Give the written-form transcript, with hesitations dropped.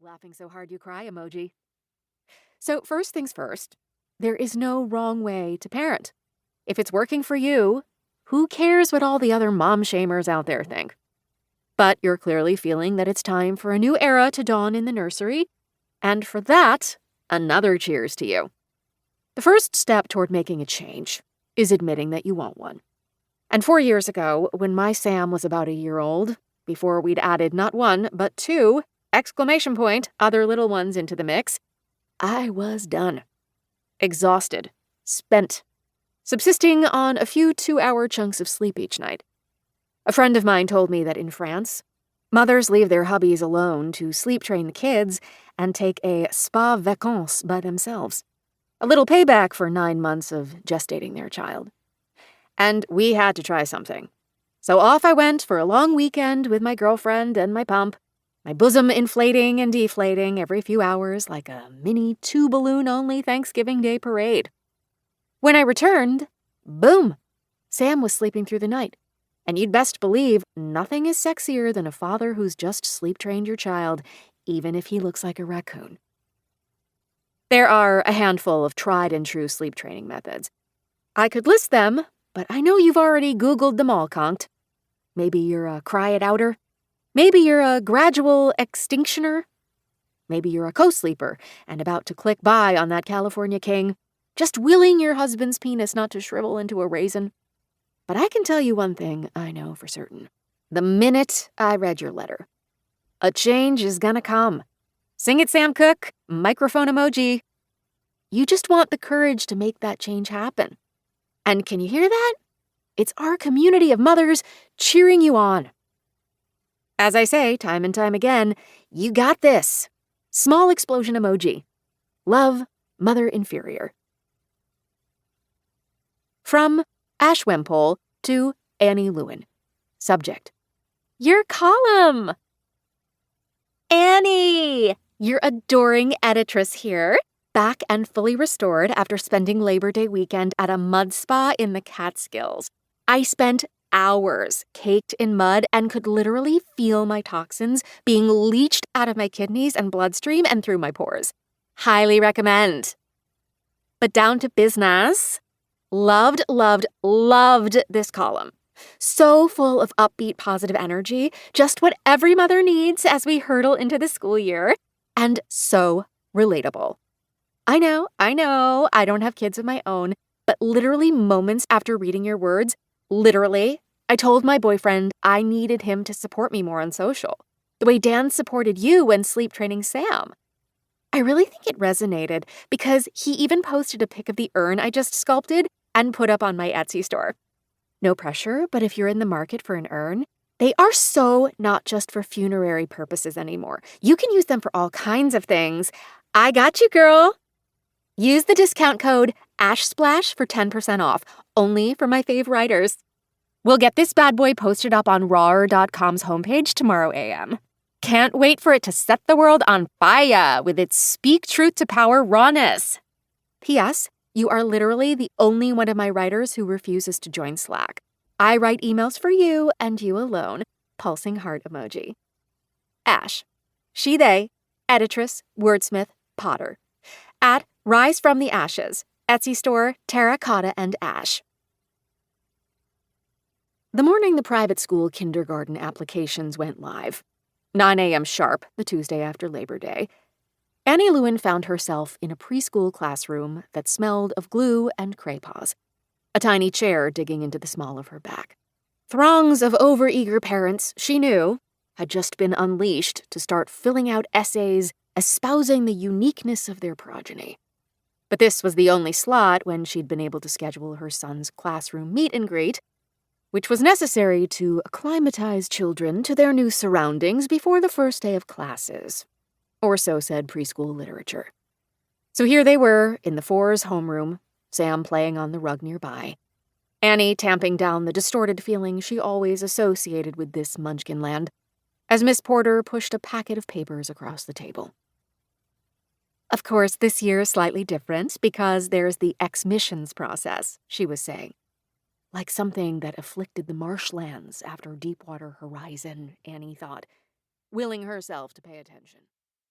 Laughing so hard you cry emoji. So first things first, there is no wrong way to parent. If it's working for you, who cares what all the other mom shamers out there think? But you're clearly feeling that it's time for a new era to dawn in the nursery, and for that, another cheers to you. The first step toward making a change is admitting that you want one. And 4 years ago, when my Sam was about a year old, before we'd added not one, but two, ! Other little ones into the mix, I was done. Exhausted. Spent. Subsisting on a few 2-hour chunks of sleep each night. A friend of mine told me that in France, mothers leave their hubbies alone to sleep train the kids and take a spa vacances by themselves. A little payback for 9 months of gestating their child. And we had to try something. So off I went for a long weekend with my girlfriend and my pump, my bosom inflating and deflating every few hours like a mini 2-balloon-only Thanksgiving Day parade. When I returned, boom, Sam was sleeping through the night. And you'd best believe nothing is sexier than a father who's just sleep-trained your child, even if he looks like a raccoon. There are a handful of tried-and-true sleep training methods. I could list them, but I know you've already Googled them all, Conkt. Maybe you're a cry-it-outer. Maybe you're a gradual extinctioner. Maybe you're a co-sleeper and about to click buy on that California king, just willing your husband's penis not to shrivel into a raisin. But I can tell you one thing I know for certain. The minute I read your letter, a change is gonna come. Sing it, Sam Cooke. Microphone emoji. You just want the courage to make that change happen. And can you hear that? It's our community of mothers cheering you on. As I say time and time again, you got this. Small explosion emoji. Love, Mother Inferior. From Ash Wempole to Annie Lewin. Subject: your column. Annie, your adoring editress here, back and fully restored after spending Labor Day weekend at a mud spa in the Catskills. I spent hours caked in mud and could literally feel my toxins being leached out of my kidneys and bloodstream and through my pores. Highly recommend. But down to business. Loved, loved, loved this column. So full of upbeat, positive energy, just what every mother needs as we hurtle into the school year, and so relatable. I know, I don't have kids of my own, but literally moments after reading your words, I told my boyfriend I needed him to support me more on social, the way Dan supported you when sleep training Sam. I really think it resonated because he even posted a pic of the urn I just sculpted and put up on my Etsy store. No pressure, but if you're in the market for an urn, they are so not just for funerary purposes anymore. You can use them for all kinds of things. I got you, girl. Use the discount code ASHSPLASH for 10% off, only for my fave writers. We'll get this bad boy posted up on rawr.com's homepage tomorrow a.m. Can't wait for it to set the world on fire with its speak truth to power rawness. P.S. You are literally the only one of my writers who refuses to join Slack. I write emails for you and you alone. Pulsing heart emoji. Ash. She, they. Editress, wordsmith, potter. At Rise from the Ashes. Etsy store, Terracotta and Ash. The morning the private school kindergarten applications went live, 9 a.m. sharp, the Tuesday after Labor Day, Annie Lewin found herself in a preschool classroom that smelled of glue and craypaws, a tiny chair digging into the small of her back. Throngs of overeager parents, she knew, had just been unleashed to start filling out essays espousing the uniqueness of their progeny. But this was the only slot when she'd been able to schedule her son's classroom meet and greet, which was necessary to acclimatize children to their new surroundings before the first day of classes. Or so said preschool literature. So here they were, in the fours' homeroom, Sam playing on the rug nearby, Annie tamping down the distorted feeling she always associated with this Munchkinland, as Miss Porter pushed a packet of papers across the table. Of course, this year is slightly different because there's the exmissions process, she was saying. Like something that afflicted the marshlands after Deepwater Horizon, Annie thought, willing herself to pay attention.